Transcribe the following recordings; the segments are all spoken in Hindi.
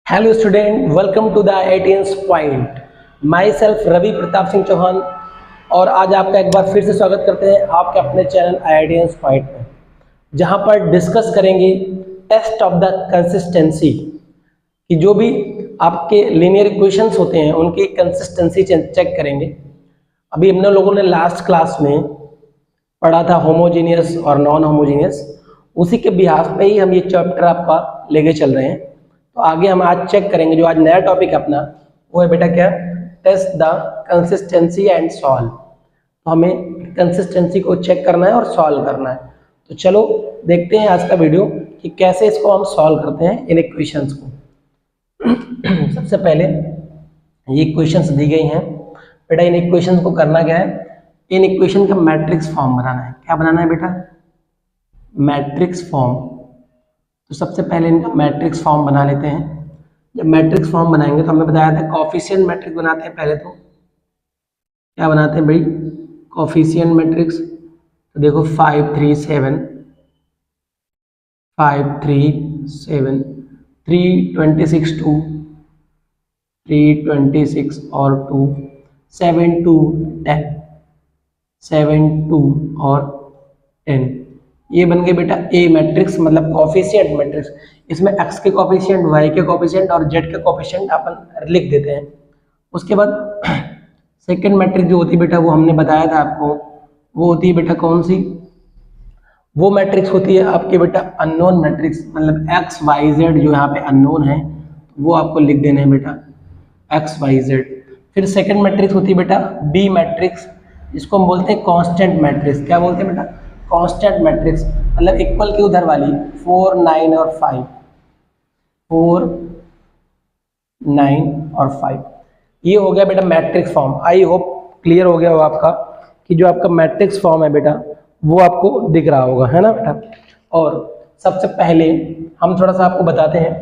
Hello student, welcome to the IITians point. Myself Ravi Pratap Singh Chauhan और आज आपका एक बार फिर से स्वागत करते हैं आपके अपने चैनल IITians पॉइंट में, जहां पर डिस्कस करेंगे टेस्ट ऑफ द कंसिस्टेंसी कि जो भी आपके लीनियर इक्वेशंस होते हैं उनकी कंसिस्टेंसी चेक करेंगे। अभी हमने लोगों ने लास्ट क्लास में पढ़ा था होमोजीनियस और नॉन होमोजीनियस, उसी के बिहाफ पे ही हम ये चैप्टर आपका लेके चल रहे हैं। तो आगे हम आज चेक करेंगे, जो आज नया टॉपिक अपना वो है बेटा क्या, test the consistency and solve. तो हमें कंसिस्टेंसी को चेक करना है और सॉल्व करना है। तो चलो देखते हैं आज का वीडियो कि कैसे इसको हम सॉल्व करते हैं इन इक्वेशंस को। सबसे पहले ये इक्वेशंस दी गई हैं बेटा, इन इक्वेशंस को करना क्या है, इन इक्वेशन का मैट्रिक्स फॉर्म बनाना है। क्या बनाना है बेटा, मैट्रिक्स फॉर्म। तो सबसे पहले इनका मैट्रिक्स फॉर्म बना लेते हैं। जब मैट्रिक्स फॉर्म बनाएंगे तो हमें बताया था कोफिशिएंट मैट्रिक्स बनाते हैं। पहले तो क्या बनाते हैं भाई, कोफिशिएंट मैट्रिक्स। तो देखो 5 3 7 5 3 7 3 26 2 3 26 और 2 7 2 10 7 2 और 10। ये बन गए बेटा ए मैट्रिक्स, मतलब कोफिशिएंट मैट्रिक्स। इसमें x के कोफिशिएंट, y के कोफिशिएंट और z के कोफिशिएंट अपन लिख देते हैं। उसके बाद सेकंड मैट्रिक्स जो होती है बेटा, वो हमने बताया था आपको, वो होती है बेटा कौन सी, वो मैट्रिक्स होती है आपके बेटा अननोन मैट्रिक्स, मतलब x y z जो यहाँ पे अननोन है वो आपको लिख देने हैं बेटा x y z। फिर सेकंड मैट्रिक्स होती है बेटा बी मैट्रिक्स, जिसको हम बोलते हैं कांस्टेंट मैट्रिक्स। क्या बोलते हैं बेटा, कांस्टेंट मैट्रिक्स, मतलब इक्वल की उधर वाली 4 9 और 5, 4 9 और 5। ये हो गया बेटा matrix form. I hope clear हो गया हो आपका कि जो आपका मैट्रिक्स फॉर्म है बेटा वो आपको दिख रहा होगा, है ना बेटा। और सबसे पहले हम थोड़ा सा आपको बताते हैं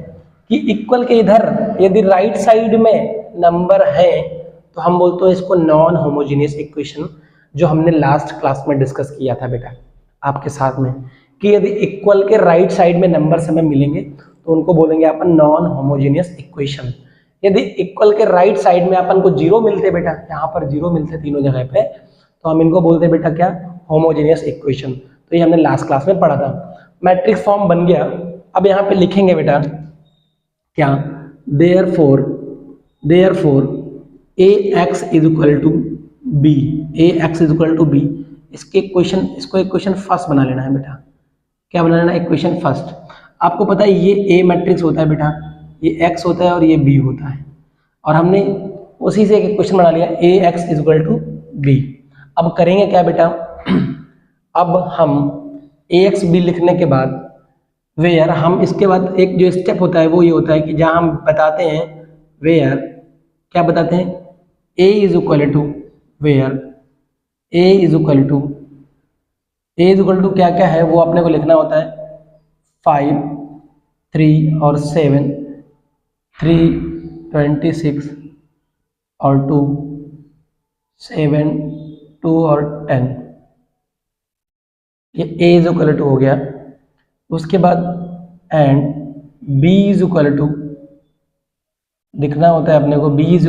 कि इक्वल के इधर यदि राइट साइड में नंबर है तो हम बोलते हैं इसको नॉन होमोजीनियस इक्वेशन, जो हमने लास्ट क्लास में डिस्कस किया था बेटा आपके साथ में, कि यदि इक्वल के राइट साइड में नंबर हमें मिलेंगे तो उनको बोलेंगे अपन नॉन होमोजीनियस इक्वेशन। यदि इक्वल के राइट साइड में अपन को जीरो मिलते बेटा, यहाँ पर जीरो मिलते तीनों जगह पे, तो हम इनको बोलते बेटा क्या, होमोजीनियस इक्वेशन। तो ये हमने लास्ट क्लास में पढ़ा था। मैट्रिक्स फॉर्म बन गया। अब यहाँ पे लिखेंगे बेटा क्या, therefore ax is equal to B, ax is equal to B. इसको इक्वेशन फर्स्ट बना लेना है बेटा। क्या बना लेना है, इक्वेशन फर्स्ट। आपको पता है ये a मैट्रिक्स होता है बेटा, ये x होता है और ये b होता है, और हमने उसी से एक इक्वेशन बना लिया ax is equal to b। अब करेंगे क्या बेटा, अब हम ax b लिखने के बाद वेयर, हम इसके बाद एक जो स्टेप होता है वो ये होता है कि जहाँ हम बताते हैं वेयर, क्या बताते हैं, a is equal to where a is equal to क्या क्या है वो अपने को लिखना होता है 5 3 और 7 3 26 और 2 7 2 और 10। ये a इज इक्वल टू हो गया। उसके बाद and b is equal to लिखना होता है अपने को, b इज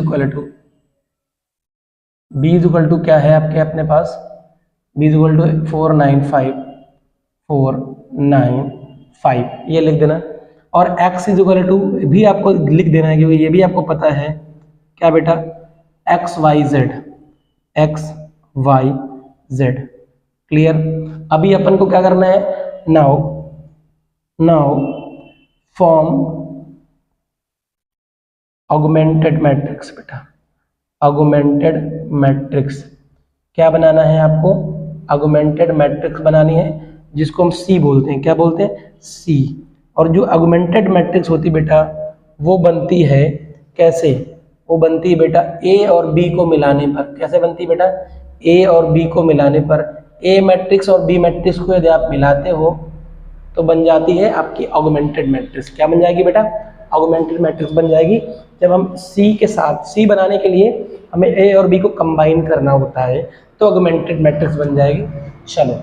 इक्वल टू क्या है आपके अपने पास, b इज इक्वल टू 4 9 5 ये लिख देना। और x इज इक्वल टू भी आपको लिख देना है, क्योंकि ये भी आपको पता है क्या बेटा, x y z। क्लियर। अभी अपन को क्या करना है, नाउ फॉर्म ऑगमेंटेड मैट्रिक्स बेटा, ऑगमेंटेड मैट्रिक्स। क्या बनाना है आपको, ऑगमेंटेड मैट्रिक्स बनानी है, जिसको हम C बोलते हैं। क्या बोलते हैं, C। और जो ऑगमेंटेड मैट्रिक्स होती बेटा वो बनती है कैसे, वो बनती है बेटा A और B को मिलाने पर। कैसे बनती है बेटा, A और B को मिलाने पर। A मैट्रिक्स और B मैट्रिक्स को यदि आप मिलाते हो तो बन जाती है आपकी ऑगमेंटेड मैट्रिक्स। क्या बन जाएगी बेटा, ऑगमेंटेड मैट्रिक्स बन जाएगी। जब हम C के साथ, C बनाने के लिए हमें A और B को कंबाइन करना होता है तो ऑगमेंटेड मैट्रिक्स बन जाएगी। चलो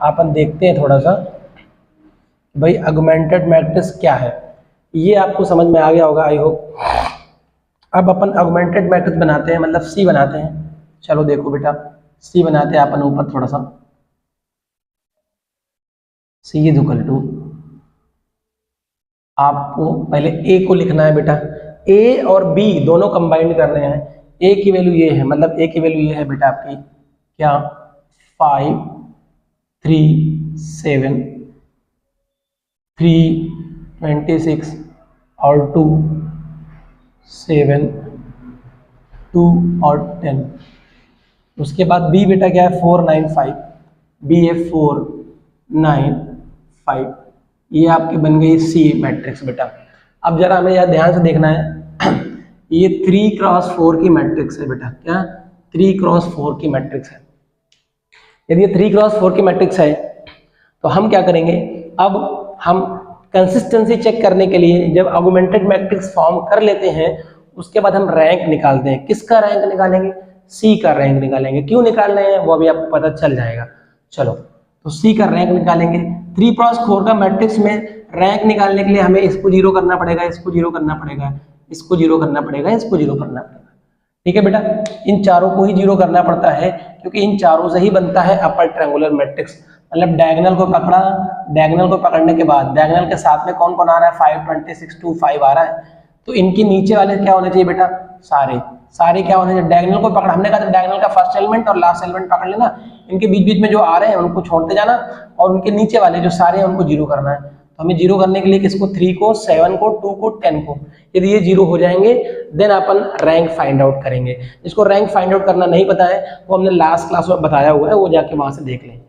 अपन देखते हैं थोड़ा सा भाई ऑगमेंटेड मैट्रिक्स क्या है। ये आपको समझ में आ गया होगा आई होप। अब अपन ऑगमेंटेड मैट्रिक्स बनाते हैं, मतलब सी बनाते हैं। चलो देखो बेटा, सी बनाते हैं अपन ऊपर थोड़ा सा। सी इज इक्वल टू, आपको पहले ए को लिखना है बेटा, ए और बी दोनों कंबाइंड करने हैं। ए की वैल्यू ये है, मतलब ए की वैल्यू ये है बेटा आपकी क्या, 5 3 7 3 26 और 2 7 2 और 10। उसके बाद बी बेटा क्या है, 4 9 5, बी है 4 9 5। ये आपकी बन गई सी मैट्रिक्स बेटा। अब जरा हमें यह ध्यान से देखना है ये 3x4 की मैट्रिक्स है बेटा, क्या 3x4 की मैट्रिक्स है। यदि ये 3x4 की मैट्रिक्स है तो हम क्या करेंगे, अब हम कंसिस्टेंसी चेक करने के लिए जब ऑगमेंटेड मैट्रिक्स फॉर्म कर लेते हैं उसके बाद हम रैंक निकालते हैं। किसका रैंक निकालेंगे, सी का रैंक निकालेंगे। क्यों निकाल रहे हैं वो अभी आपको पता चल जाएगा। चलो तो सी का रैंक निकालेंगे। 3x4 का मैट्रिक्स में रैंक निकालने के लिए हमें इसको जीरो करना पड़ेगा, इसको जीरो करना पड़ेगा, इसको जीरो करना पड़ेगा, इसको जीरो करना पड़ेगा। ठीक है बेटा, इन चारों को ही जीरो करना पड़ता है क्योंकि इन चारों से ही बनता है अपर ट्रायंगुलर मैट्रिक्स। मतलब डायगोनल को पकड़ा, डायगोनल को पकड़ने के बाद डायगोनल के साथ में कौन कौन आ रहा है, 5 26 2 5 आ रहा है। तो इनके नीचे वाले क्या होने चाहिए बेटा, सारे सारे क्या होने चाहिए, डायगोनल को पकड़ा, हमने कहा था डायगोनल का फर्स्ट एलिमेंट और लास्ट एलिमेंट पकड़ लेना, इनके बीच बीच में जो आ रहे हैं उनको छोड़ते जाना और उनके नीचे वाले जो सारे हैं उनको जीरो करना है। तो हमें जीरो करने के लिए किसको, 3 को 7 को 2 को 10 को, यदि ये जीरो हो जाएंगे देन अपन रैंक फाइंड आउट करेंगे। जिसको रैंक फाइंड आउट करना नहीं पता है वो हमने लास्ट क्लास में बताया हुआ है, वो जाके वहां से देख लें।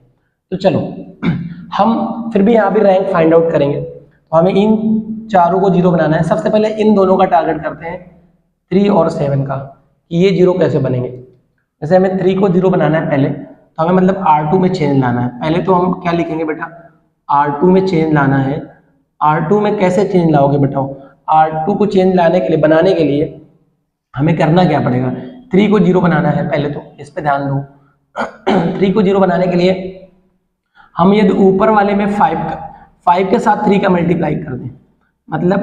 तो चलो हम फिर भी यहाँ भी रैंक फाइंड आउट करेंगे। तो हमें इन चारों को जीरो बनाना है। सबसे पहले इन दोनों का टारगेट करते हैं, 3 और 7 का, कि ये जीरो कैसे बनेंगे। जैसे हमें 3 को जीरो बनाना है पहले, तो हमें मतलब R2 में चेंज लाना है। पहले तो हम क्या लिखेंगे बेटा, R2 में चेंज लाना है। R2 में कैसे चेंज लाओगे बताओ, R2 को चेंज लाने के लिए, बनाने के लिए हमें करना क्या पड़ेगा, 3 को जीरो बनाना है पहले, तो इस पे ध्यान दो। 3 को जीरो बनाने के लिए हम यदि ऊपर वाले में 5 के साथ 3 का मल्टीप्लाई कर दें, मतलब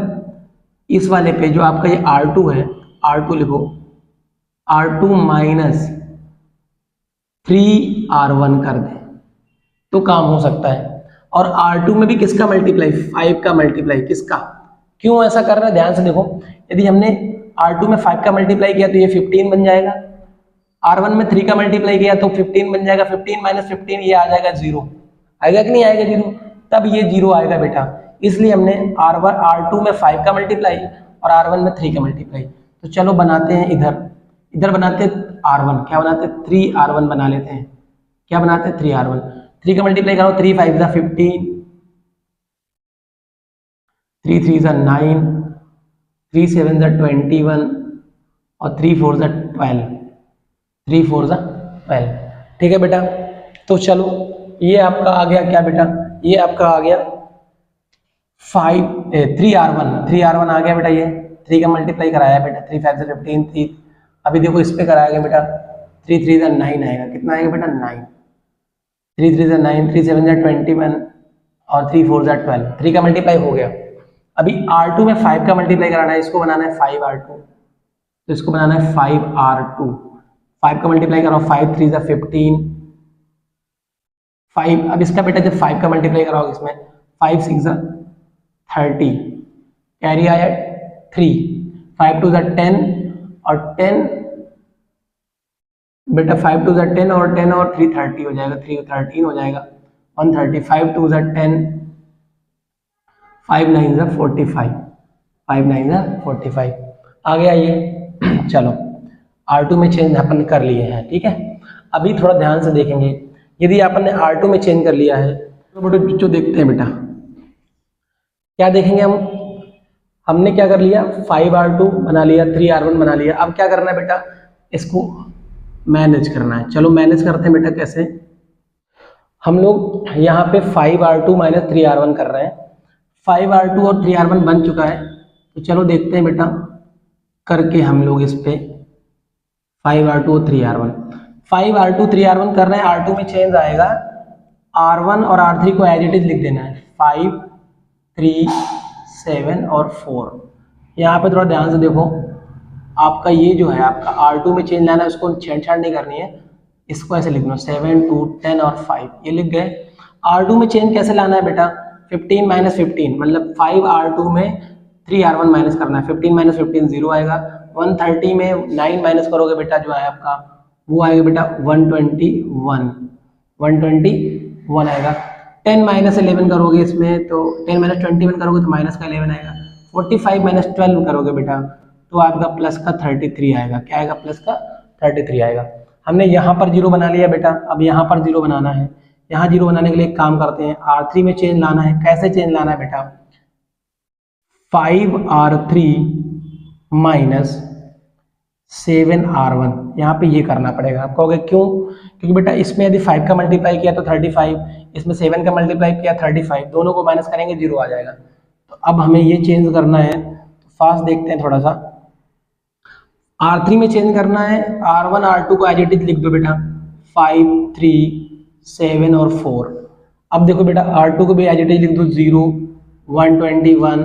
इस वाले पे जो आपका ये R2 है, R2 लिखो, R2 माइनस 3R1 कर दें तो काम हो सकता है। और R2 में भी किसका मल्टीप्लाई, 5 का मल्टीप्लाई, किसका, क्यों ऐसा कर रहे हैं ध्यान से देखो। यदि हमने R2 में 5 का मल्टीप्लाई किया तो ये 15 बन जाएगा, R1 में 3 का मल्टीप्लाई किया तो 15 बन जाएगा, 15 माइनस 15 ये आ जाएगा 0, आएगा कि नहीं आएगा 0, तब ये 0 आएगा बेटा। इसलिए हमने R2 में 5 का मल्टीप्लाई और R1 में 3 का मल्टीप्लाई। तो चलो बनाते हैं इधर बनाते हैं R1, क्या बनाते हैं 3R1 बना लेते हैं। क्या बनाते हैं 3R1, 3 का मल्टीप्लाई करो, 3 5 जा 15, 3 3 जा 9, 3 7 जा 21 और 3 4 जा 12, 3 4 जा 12। ठीक है बेटा, तो चलो ये आपका आ गया क्या बेटा, ये आपका आ गया 3R1 आ गया बेटा। ये 3 का मल्टीप्लाई कराया बेटा, 3 5 जा 15, 3 अभी देखो इस पे कराया गया बेटा, 3 3 जा 9 आएगा, कितना आएगा बेटा 9, 3 3 जा 9, 3 7 जा 21 और 3 4 जा 12, 3 का मल्टीप्लाई हो गया। अभी R2 में 5 का मल्टीप्लाई कराना है, इसको बनाना है 5R2, तो इसको बनाना है 5R2, 5 का मल्टीप्लाई कराओ, 5 3 जा 15, 5, अब इसका बेटा जब 5 का मल्टीप्लाई कराओगे इसमें 5 6 जा 30, कैरी आया 3, 5 2 जा 10 और 10 बेटा 5 2 जा 10 और 10 और 3 30 हो जाएगा, 3 13 हो जाएगा, 130, 5 2 जा 10, 5 9 जा 45, 5 9 जा 45 आ गया ये। चलो R2 में चेंज अपन कर लिए हैं, ठीक है। अभी थोड़ा ध्यान से देखेंगे, यदि अपन ने R2 में चेंज कर लिया है तो बेटा जो देखते हैं बेटा क्या देखेंगे हम, हमने क्या कर लिया 5R2 बना लिया, 3R1 बना लिया। अब क्या करना है बेटा, इसको मैनेज करना है। चलो मैनेज करते हैं बेटा, कैसे, हम लोग यहाँ पे 5R2 माइनस 3R1 कर रहे हैं। 5R2 और 3R1 बन चुका है, तो चलो देखते हैं बेटा करके हम लोग इस पे 5R2 और 3R1, 5R2 3R1 कर रहे हैं। R2 में चेंज आएगा, R1 और R3 को एज इट इज लिख देना है, 5 3 7 और 4। यहाँ पे थोड़ा ध्यान से देखो, आपका ये जो है आपका R2 में चेंज लाना है, उसको छेड़छाड़ नहीं करनी है, इसको ऐसे लिख लो 7 2 10 और 5, ये लिख गए। R2 में चेंज कैसे लाना है बेटा, 15 माइनस 15 मतलब 5 R2 में 3 R1 माइनस करना है, 15 माइनस 15 0 आएगा। 130 में 9 माइनस करोगे बेटा, जो है आपका वो आएगा बेटा 121 आएगा। 10 माइनस 11 करोगे इसमें तो 10 माइनस 21 करोगे तो माइनस का 11 आएगा। 45 माइनस 12 करोगे बेटा तो आपका प्लस का 33 आएगा। क्या आएगा, प्लस का 33 आएगा। हमने यहाँ पर जीरो बना लिया बेटा, अब यहाँ पर जीरो बनाना है। यहाँ जीरो बनाने के लिए एक काम करते हैं, R3 में चेंज लाना है। कैसे चेंज लाना है बेटा, 5R3 माइनस 7R1, यहाँ पे ये करना पड़ेगा। आप कहोगे क्यों, क्योंकि बेटा इसमें यदि 5 का मल्टीप्लाई किया तो 35, इसमें 7 का मल्टीप्लाई किया 35, दोनों को माइनस करेंगे जीरो आ जाएगा। तो अब हमें ये चेंज करना है, फास्ट देखते हैं थोड़ा सा। R3 में चेंज करना है, R1 R2 को एज इट इज लिख दो बेटा, 5 3 7 और 4। अब देखो बेटा R2 को भी एज इट इज लिख दो, 0 121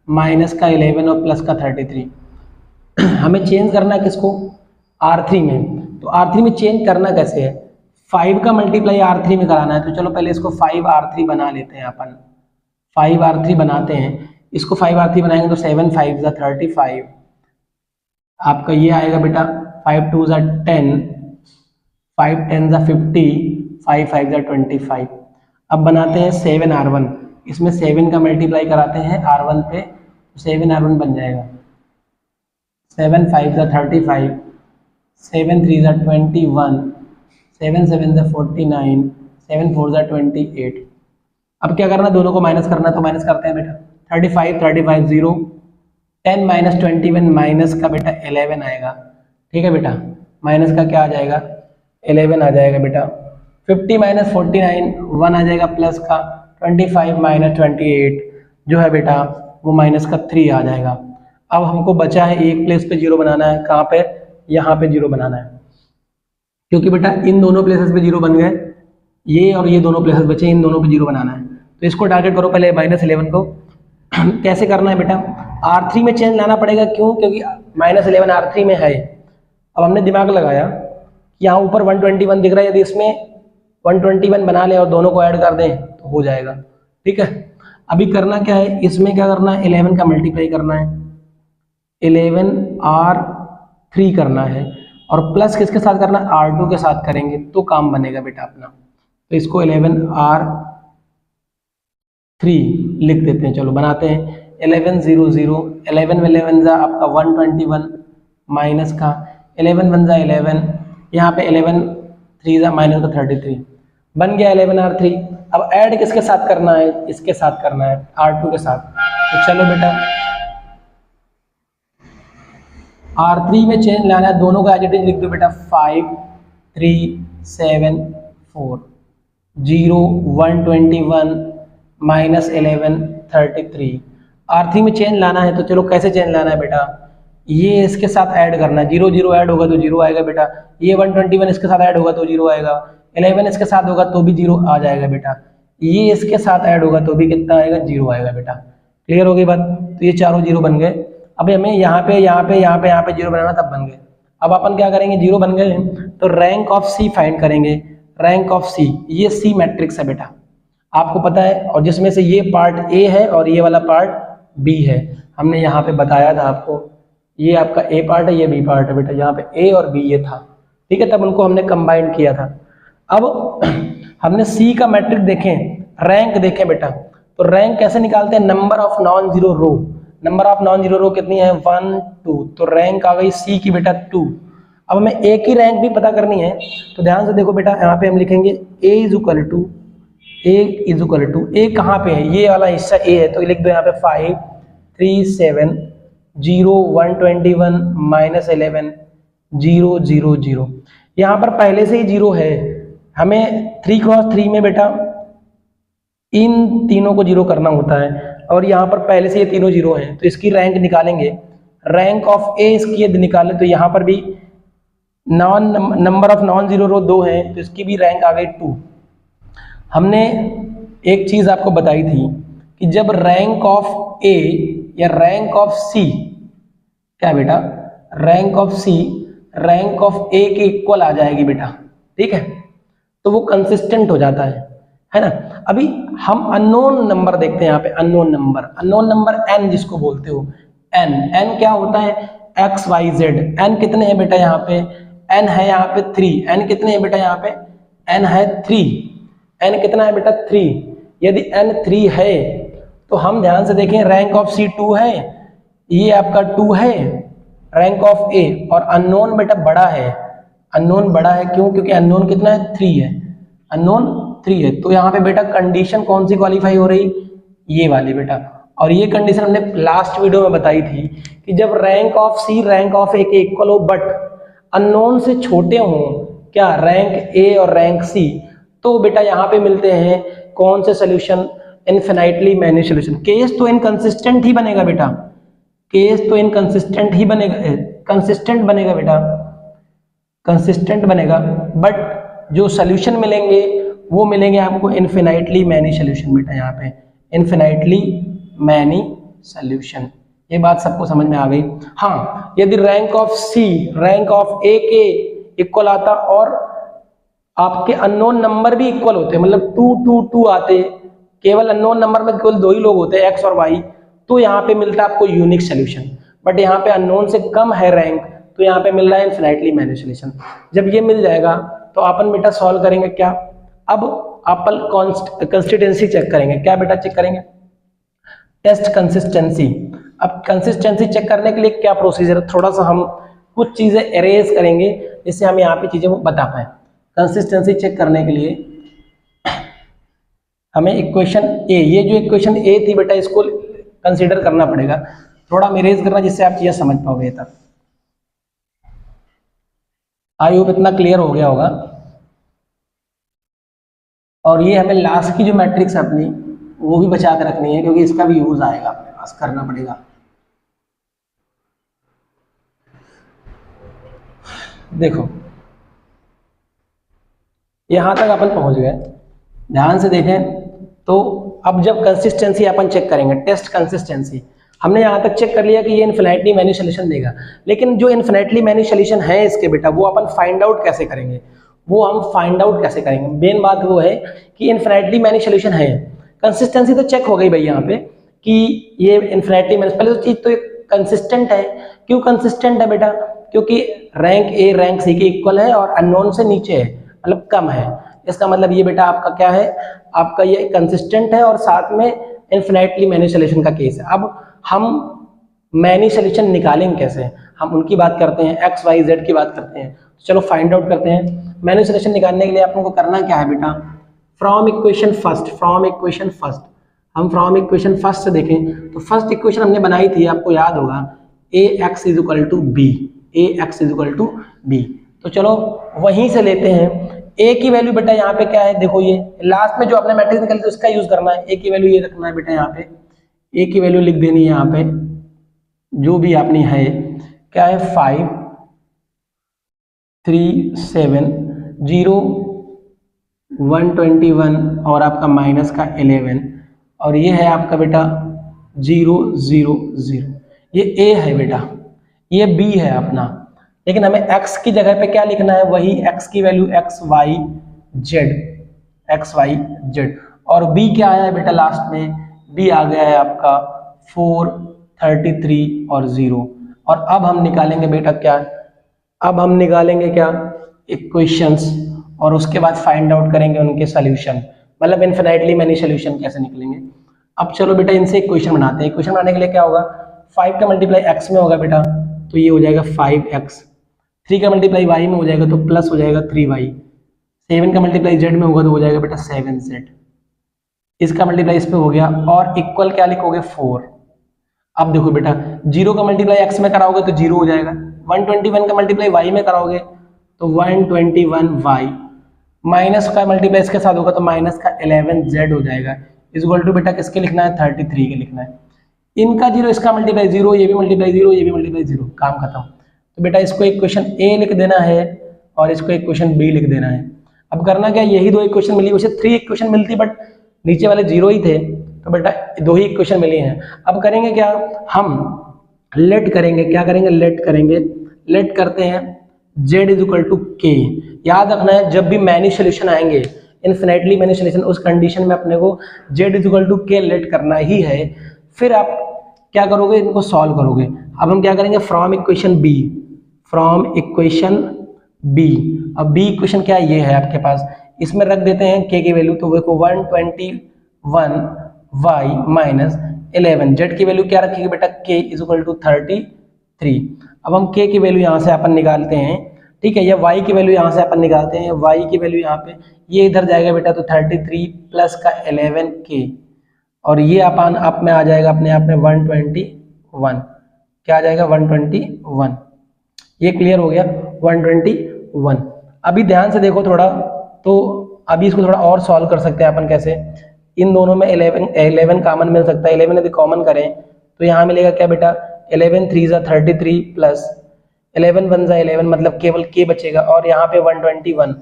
माइनस का 11 और प्लस का 33। हमें चेंज करना है किसको, R3 में। तो R3 में चेंज करना कैसे है, 5 का मल्टीप्लाई R3 में कराना है। तो चलो पहले इसको 5R3 बना लेते हैं अपन, 5R3 बनाते हैं। इसको 5R3 बनाएंगे तो 7 5 35, आपका ये आएगा बेटा 5 2 10, 5 10 50, 5 5 25। अब बनाते हैं 7R1, इसमें 7 का मल्टीप्लाई कराते हैं R1 पे, 7R1 बन जाएगा 7 5 35, 7 3 21, 7 7 49, 7 4 28। अब क्या करना, दोनों को माइनस करना, तो माइनस करते हैं बेटा, 35 35 0, 10 माइनस 21 माइनस का बेटा 11 आएगा। ठीक है बेटा, माइनस का क्या आ जाएगा, 11 आ जाएगा बेटा। 50 माइनस 49 1 आ जाएगा, प्लस का 25 माइनस 28 जो है बेटा वो माइनस का 3 आ जाएगा। अब हमको बचा है एक प्लेस पे जीरो बनाना है, कहाँ पे, यहाँ पे जीरो बनाना है, क्योंकि बेटा इन दोनों प्लेसेस पे जीरो बन गए, ये और ये दोनों प्लेसेस बचे, इन दोनों पे जीरो बनाना है। तो इसको टारगेट करो पहले -11 को। कैसे करना है बेटा, R3 में चेंज लाना पड़ेगा, क्यों, क्योंकि -11 R3 में है। अब हमने दिमाग लगाया कि यहाँ ऊपर 121 दिख रहा है, यदि इसमें 121 बना ले और दोनों को ऐड कर दें तो हो जाएगा। ठीक है, अभी करना क्या है, इसमें क्या करना है, 11 का मल्टीप्लाई करना है, 11R3 करना है, और प्लस किसके साथ करना है, R2 के साथ करेंगे तो काम बनेगा बेटा अपना। तो इसको 11R3 लिख देते हैं। चलो बनाते हैं, 11 0 0, 11 में 11 जा आपका 121 माइनस का 11 1 जा 11, यहाँ पे 11 3 जा माइनस का 33 बन गया 11R3। अब ऐड किसके साथ करना है, इसके साथ करना है, R2 के साथ। तो चलो बेटा R3 में चेंज लाना है, दोनों का एज इट इज लिख दो बेटा, 5 3 7 4 0 121 माइनस 11 33। R3 में चेंज लाना है, तो चलो कैसे चेंज लाना है बेटा, ये इसके साथ ऐड करना है, 0 0 ऐड होगा तो 0 आएगा बेटा, ये 121 इसके साथ ऐड होगा तो 0 आएगा, 11 इसके साथ होगा तो भी 0 आ जाएगा बेटा, ये इसके साथ ऐड होगा तो भी कितना आएगा, 0 आएगा बेटा। क्लियर हो गई बात, तो ये चारों 0 बन गए। अब हमें यहाँ पे 0 बनाना, तब बन गए। अब अपन क्या करेंगे, 0 बन गए तो रैंक ऑफ सी फाइंड करेंगे। रैंक ऑफ सी, ये सी मैट्रिक्स है बेटा, आपको पता है, और जिसमें से ये पार्ट ए है और ये वाला पार्ट बी है। हमने यहाँ पे बताया था आपको, ये आपका ए पार्ट है, ये बी पार्ट है बेटा, यहाँ पे ए और बी ये था। ठीक है, तब उनको हमने कंबाइन किया था। अब हमने सी का मैट्रिक्स देखें, रैंक देखें बेटा, तो रैंक कैसे निकालते हैं, number of non zero row. Number of non zero row कितनी है, 1 2, तो रैंक आ गई सी की बेटा 2। अब हमें ए की रैंक भी पता करनी है, तो ध्यान से देखो बेटा, यहाँ पे हम लिखेंगे ए इज इक्वल टू ए कहाँ पे है, ये वाला हिस्सा ए है, तो लिख दो यहाँ पे 5 3 7 0 121 माइनस 11 0 0 0। यहाँ पर पहले से ही 0 है, हमें 3 क्रॉस 3 में बेटा इन तीनों को 0 करना होता है, और यहाँ पर पहले से ये तीनों 0 हैं, तो इसकी रैंक निकालेंगे। रैंक ऑफ ए इसकी यदि निकालें तो यहाँ पर भी नंबर ऑफ नॉन जीरो रो 2 हैं, तो इसकी भी रैंक आ गई 2। हमने एक चीज़ आपको बताई थी कि जब रैंक ऑफ ए या रैंक ऑफ सी, क्या बेटा, rank of C rank of A के इक्वल आ जाएगी बेटा, ठीक है, तो वो कंसिस्टेंट हो जाता है ना। अभी हम अननोन नंबर देखते हैं यहाँ पे, अननोन नंबर एन जिसको बोलते हो, एन क्या होता है, एक्स वाई जेड। एन कितने हैं बेटा यहाँ पे, एन है यहाँ पे 3। एन कितने हैं बेटा यहाँ पे, एन है 3। एन कितना है बेटा 3। यदि एन 3 है तो हम ध्यान से देखें, रैंक ऑफ सी 2 है, ये आपका 2 है रैंक ऑफ ए, और अननोन बेटा बड़ा है, अननोन बड़ा है क्यों, क्योंकि अननोन कितना है 3 है, अननोन 3 है। तो यहाँ पे बेटा कंडीशन कौन सी क्वालिफाई हो रही, ये वाली बेटा। और ये कंडीशन हमने लास्ट वीडियो में बताई थी कि जब rank of C rank of A के इक्वल हो बट अननोन से छोटे हों, क्या, रैंक ए और रैंक सी, तो बेटा यहाँ पे मिलते हैं कौन से solution, infinitely many solution. Case तो इनकंसिस्टेंट ही बनेगा बेटा, केस तो इनकंसिस्टेंट ही बनेगा, कंसिस्टेंट बनेगा बेटा, कंसिस्टेंट बनेगा, बट जो सोल्यूशन मिलेंगे वो मिलेंगे आपको इनफिनाइटली मैनी सोल्यूशन बेटा, यहाँ पे इनफिनाइटली मैनी सोल्यूशन। ये बात सबको समझ में आ गई। हाँ, यदि rank of C rank of A के इक्वल आता और आपके अननोन नंबर भी इक्वल होते, मतलब 2 2 2 आते, केवल अननोन नंबर में केवल 2 ही लोग होते हैं, एक्स और वाई, तो यहाँ पे मिलता है आपको यूनिक सोल्यूशन। बट यहाँ पे अननोन से कम है रैंक, तो यहाँ पे मिल रहा है इनफिनाइटली मैनी सोल्यूशन। जब ये मिल जाएगा तो अपन बेटा सॉल्व करेंगे क्या, अब अपन कंसिस्टेंसी चेक करेंगे। क्या बेटा चेक करेंगे, टेस्ट कंसिस्टेंसी। अब कंसिस्टेंसी चेक करने के लिए क्या प्रोसीजर है, थोड़ा सा हम कुछ चीजें एरेज करेंगे जिससे हम यहाँ पे चीजें बता पाए। कंसिस्टेंसी चेक करने के लिए हमें इक्वेशन ए, ये जो इक्वेशन ए थी बेटा, इसको कंसीडर करना पड़ेगा, थोड़ा इरेज करना जिससे आप चीजें समझ पाओगे तक। आई होप इतना क्लियर हो गया होगा। और ये हमें लास्ट की जो मैट्रिक्स है अपनी, वो भी बचा के रखनी है, क्योंकि इसका भी यूज आएगा, अपने पास करना पड़ेगा। देखो यहां तक अपन पहुंच गए, ध्यान से देखें। तो अब जब कंसिस्टेंसी अपन चेक करेंगे, टेस्ट कंसिस्टेंसी, हमने यहाँ तक चेक कर लिया कि ये इनफिनाइटली मैनी सोल्यूशन देगा, लेकिन जो इनफिनाइटली मैनी सोल्यूशन है इसके बेटा, वो अपन फाइंड आउट कैसे करेंगे, वो हम फाइंड आउट कैसे करेंगे। मेन बात वो है कि इनफिनाइटली मैनी सोल्यूशन है, कंसिस्टेंसी तो चेक हो गई भाई यहाँ पे कि ये इनफिनाइटली मैनी, पहले तो चीज तो कंसिस्टेंट है। क्यों कंसिस्टेंट है बेटा, क्योंकि रैंक ए रैंक सी के इक्वल है और अननोन से नीचे है, मतलब कम है। इसका मतलब ये बेटा आपका क्या है, आपका ये कंसिस्टेंट है और साथ में इनफिनाइटली मैनी सोल्यूशन का केस है। अब हम मैनी सोल्यूशन निकालेंगे कैसे, हम उनकी बात करते हैं, एक्स वाई जेड की बात करते हैं। चलो फाइंड आउट करते हैं। मैनी सोल्यूशन निकालने के लिए आपको करना क्या है बेटा, from equation first, from equation first, हम फ्रॉम इक्वेशन फर्स्ट से देखें तो फर्स्ट इक्वेशन हमने बनाई थी, आपको याद होगा, A X is equal to B, A X is equal to B. तो चलो वहीं से लेते हैं। ए की वैल्यू बेटा यहाँ पे क्या है, देखो ये लास्ट में जो आपने मैट्रिक्स निकाली थी उसका यूज करना है। ए की वैल्यू ये रखना है बेटा, यहाँ पे ए की वैल्यू लिख देनी है, यहाँ पे जो भी अपनी है क्या है, 5 3 7 0 121 और आपका माइनस का 11, और ये है आपका बेटा 0 0 0। ये ए है बेटा, ये बी है अपना, लेकिन हमें x की जगह पे क्या लिखना है, वही x की वैल्यू एक्स वाई जेड, और b क्या आया है बेटा लास्ट में, b आ गया है आपका 4 33 और 0। और अब हम निकालेंगे बेटा क्या, अब हम निकालेंगे क्या, इक्वेशंस, और उसके बाद फाइंड आउट करेंगे उनके सोल्यूशन, मतलब इनफिनाइटली मैनी सोल्यूशन कैसे निकलेंगे। अब चलो बेटा इनसे इक्वेशन बनाते हैं। इक्वेशन बनाने के लिए क्या होगा, 5 का मल्टीप्लाई x में होगा बेटा, तो ये हो जाएगा 5x, 3 का मल्टीप्लाई y में हो जाएगा तो प्लस हो जाएगा 3y, 7 का मल्टीप्लाई z में होगा तो हो जाएगा बेटा 7z, इसका मल्टीप्लाई इस पे हो गया, और इक्वल क्या लिखोगे 4। अब देखो बेटा 0 का मल्टीप्लाई x में कराओगे तो 0 हो जाएगा, 121 का मल्टीप्लाई y में कराओगे तो 121y, माइनस का मल्टीप्लाई इसके साथ होगा तो माइनस का 11z हो जाएगा, इज इक्वल टू बेटा किसके लिखना है, 33 के लिखना है। इनका 0 इसका मल्टीप्लाई 0, ये भी मल्टीप्लाई 0, ये भी मल्टीप्लाई 0, काम खत्म। तो बेटा इसको इक्वेशन ए लिख देना है और इसको इक्वेशन बी लिख देना है। अब करना क्या, यही दो इक्वेशन मिली, उसे 3 इक्वेशन मिलती बट नीचे वाले 0 ही थे, तो बेटा दो ही इक्वेशन मिली हैं। अब करेंगे क्या, हम लेट करेंगे, क्या करेंगे, लेट करेंगे। लेट करते हैं z इज इक्वल टू के। याद रखना है जब भी मैनी सोल्यूशन आएंगे, इन्फिनेटली मैनी सोल्यूशन, उस कंडीशन में अपने को z इज इक्वल टू के लेट करना ही है। फिर आप क्या करोगे, इनको सॉल्व करोगे। अब हम क्या करेंगे, from equation B, from equation B. अब बी इक्वेशन क्या है, ये है आपके पास, इसमें रख देते हैं k की वैल्यू। तो देखो 121 y माइनस 11, z की वैल्यू क्या रखेगी बेटा, k इज इक्वल टू 33। अब हम k की वैल्यू यहाँ से अपन निकालते हैं, ठीक है, या y की वैल्यू यहाँ से अपन निकालते हैं, y की वैल्यू यहाँ पे, ये इधर जाएगा बेटा, तो 33 प्लस का 11k, और ये अपन आप में आ जाएगा अपने आप में 121, क्या आ जाएगा 121। ये क्लियर हो गया 121। अभी ध्यान से देखो थोड़ा, तो अभी इसको थोड़ा और सॉल्व कर सकते हैं अपन। कैसे, इन दोनों में 11 कॉमन मिल सकता है। 11 यदि कॉमन करें तो यहाँ मिलेगा क्या बेटा, 11 3 ज़ा 33 प्लस 11 1 ज़ा 11, मतलब केवल k बचेगा, और यहाँ पे 121।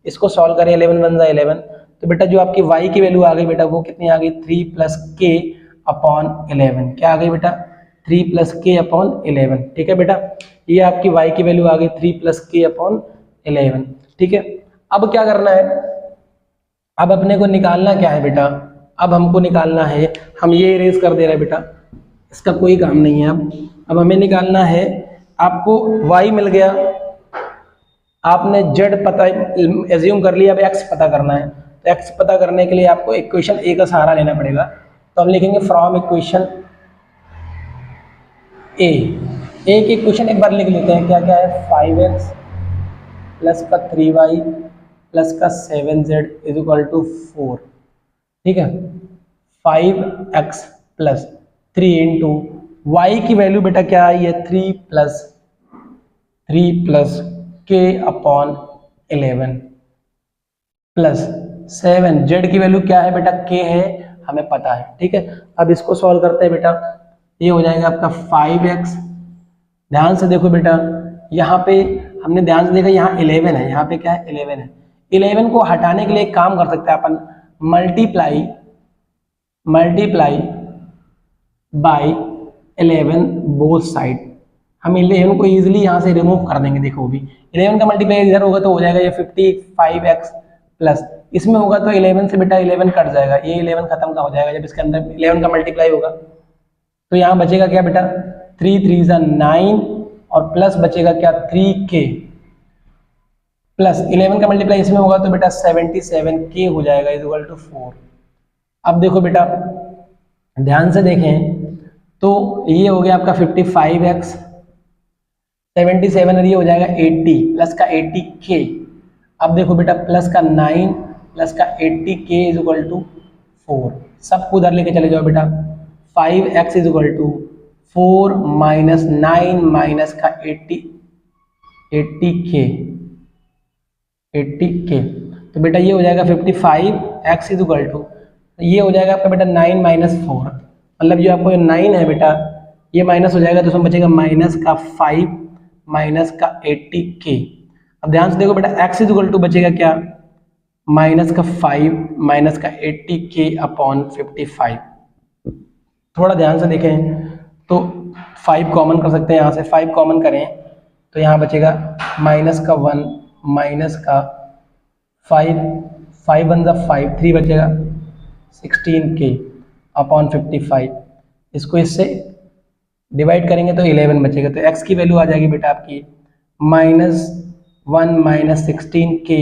इसको सॉल्व करें 11 1 ज़ा 11, तो बेटा जो आपकी y की वैल्यू आ गई बेटा, वो कितनी आ गई, 3 प्लस k अपॉन 11। क्या आ गई बेटा, 3 प्लस k अपॉन 11। ठीक है बेटा, ये आपकी y की वैल्यू आ गई 3 प्लस k अपॉन 11। ठीक है, अब क्या करना है, अब अपने को निकालना क्या है बेटा, अब हमको निकालना है, हम ये इरेज कर दे रहे हैं बेटा, इसका कोई काम नहीं है। अब हमें निकालना है, आपको y मिल गया, आपने z पता एज्यूम कर लिया, अब x पता करना है। तो x पता करने के लिए आपको इक्वेशन a का सहारा लेना पड़ेगा। तो हम लिखेंगे फ्रॉम इक्वेशन a की इक्वेशन एक बार लिख लेते हैं, क्या क्या है, 5x प्लस का 3y प्लस का 7z इज इक्वल टू 4। ठीक है, 5x प्लस 3 इंटू वाई की वैल्यू बेटा क्या आई है, 3 plus k upon 11 plus 7, z की वैल्यू क्या है बेटा, k है, हमें पता है। ठीक है, अब इसको सॉल्व करते हैं बेटा, ये हो जाएगा आपका 5x। ध्यान से देखो बेटा, यहाँ पे हमने ध्यान से देखा, यहाँ 11 है, यहाँ पे क्या है, 11 है। 11 को हटाने के लिए एक काम कर सकते हैं अपन, मल्टीप्लाई बाय 11 बोथ साइड। हम 11 को इजीली यहाँ से रिमूव कर देंगे। देखो भी 11 का मल्टीप्लाई इधर होगा तो हो जाएगा ये 55x प्लस, इसमें होगा तो 11 से बेटा 11 कट जाएगा, ये 11 खत्म का हो जाएगा जब इसके अंदर 11 का मल्टीप्लाई होगा। तो यहाँ बचेगा क्या बेटा, 3 3 ज़ा 9, और प्लस बचेगा क्या, 3k प्लस 11 का मल्टीप्लाई इसमें होगा तो बेटा 77k हो जाएगा इज इक्वल टू 4। अब देखो बेटा ध्यान से देखें, तो ये हो गया आपका 55x, 77 और ये हो जाएगा 80 प्लस का 80k। अब देखो बेटा प्लस का 9 प्लस का 80k इज इक्वल टू 4। सबको उधर लेके चले जाओ बेटा, 5x is equal to 4 minus 9 minus का 80k। तो बेटा ये हो जाएगा 55x इज इक्वल टू, ये हो जाएगा आपका बेटा 9 माइनस 4, मतलब जो आपको 9 है बेटा ये माइनस हो जाएगा, तो उसमें बचेगा माइनस का 5 माइनस का 80k। अब ध्यान से देखो बेटा x इज इक्वल टू बचेगा क्या, माइनस का 5 माइनस का 80k अपॉन 55। थोड़ा ध्यान से देखें, तो 5 कॉमन कर सकते हैं, यहाँ से 5 कॉमन करें तो यहाँ बचेगा माइनस का 1 माइनस का 5 5 1 ज़ा 5, 3 बचेगा 16k अपॉन 55। इसको इससे डिवाइड करेंगे तो 11 बचेगा, तो x की वैल्यू आ जाएगी बेटा आपकी -1 माइनस 16k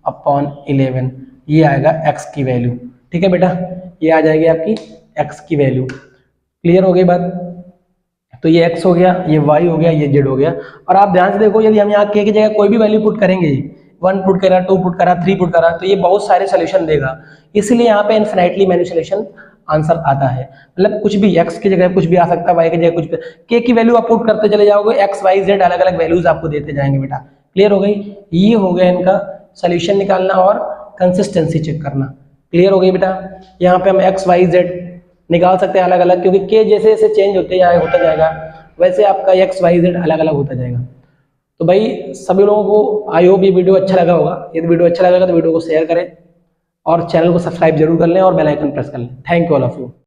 अपॉन 11, ये आएगा x की वैल्यू। ठीक है बेटा, ये आ जाएगी आपकी x की वैल्यू। क्लियर हो गई बात, तो ये x हो गया, ये y हो गया, ये z हो गया। और आप ध्यान से देखो, यदि हम यहाँ k की जगह कोई भी वैल्यू पुट करेंगे, 1 पुट करा, 2 पुट करा, 3 पुट करा, तो ये बहुत सारे सोल्यूशन देगा, इसलिए यहाँ पे इनफिनिटली मैनी सोल्यूशन आंसर आता है। मतलब कुछ भी x की जगह कुछ भी आ सकता है, y की जगह कुछ भी, k की वैल्यू आप पुट करते चले जाओगे, x y z अलग अलग वैल्यूज आपको देते जाएंगे बेटा। क्लियर हो गई, ये हो गया इनका सोल्यूशन निकालना और कंसिस्टेंसी चेक करना। क्लियर हो गई बेटा, यहाँ पे हम x y z निकाल सकते हैं अलग अलग, क्योंकि k जैसे जैसे चेंज होते होता जाएगा वैसे आपका x y z अलग अलग होता जाएगा। तो भाई सभी लोगों को आई होप ये वीडियो अच्छा लगा होगा, यदि वीडियो अच्छा लगा तो वीडियो को शेयर करें और चैनल को सब्सक्राइब जरूर कर लें और बेल आइकन प्रेस कर लें। Thank you all of you.